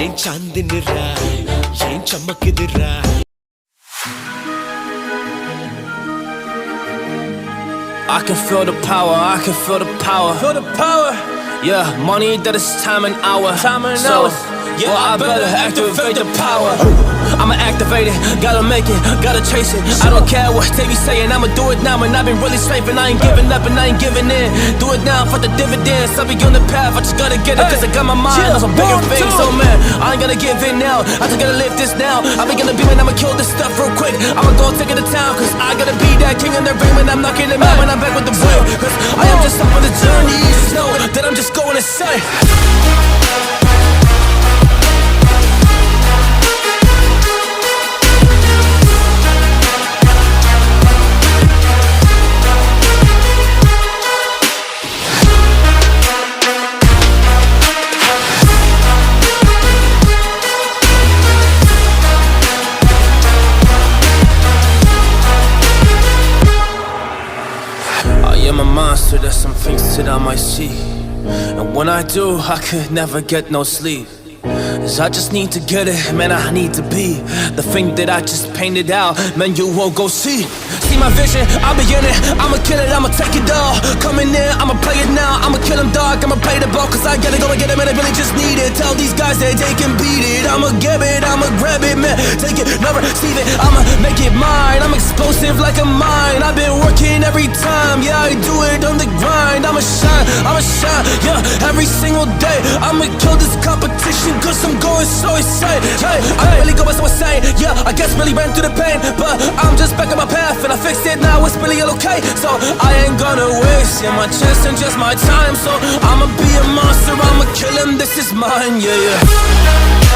ஏன் சாந்தினிரா ஏன் சமக்குதுரா I can feel the power, I can feel the power. Feel the power. Yeah, money that is time and hour. Time and hour. Yeah, well, I better activate the power. I'ma activate it, gotta make it, gotta chase it. I don't care what they be saying, I'ma do it now. And I've been really saving, I ain't giving up and I ain't giving in. Do it now for the dividends, I'll be on the path, I just gotta get it. Cause I got my mind on some bigger things. So man, I ain't gonna give in now, I just gotta live this now. I be gonna be when I'ma kill this stuff real quick. I'ma go take it to town, cause I gotta be that king in the ring. When I'm knocking them out, when I'm back with the real. Cause I am just up on the journey, you just know that I'm just going insane. I'm a monster, there's some things that I might see. And when I do, I could never get no sleep. Cause I just need to get it, man, I need to be the thing that I just painted out, man, you won't go see. See my vision, I'll be in it, I'ma kill it, I'ma take it all. Coming in, I'ma play it now, I'ma kill him dog, I'ma play the ball. Cause I gotta go and get it, man, I really just need it. Tell these guys that they can beat it, I'ma get it, I'ma grab it, man. Take it, never receive it, I'ma make it mine. I'm explosive like a mine, I've been working every time. Yeah, I do it on the grind, I'ma shine, yeah, every single day. I'ma kill this competition, cause I'm going so insane. Hey, I really go by so insane. Yeah, I guess really ran through the pain, but I'm just back on my path and I fixed it, now it's really all okay. So I ain't gonna waste, yeah, my chance and just my time. So I'ma be a monster, I'ma kill him, this is mine, yeah, yeah.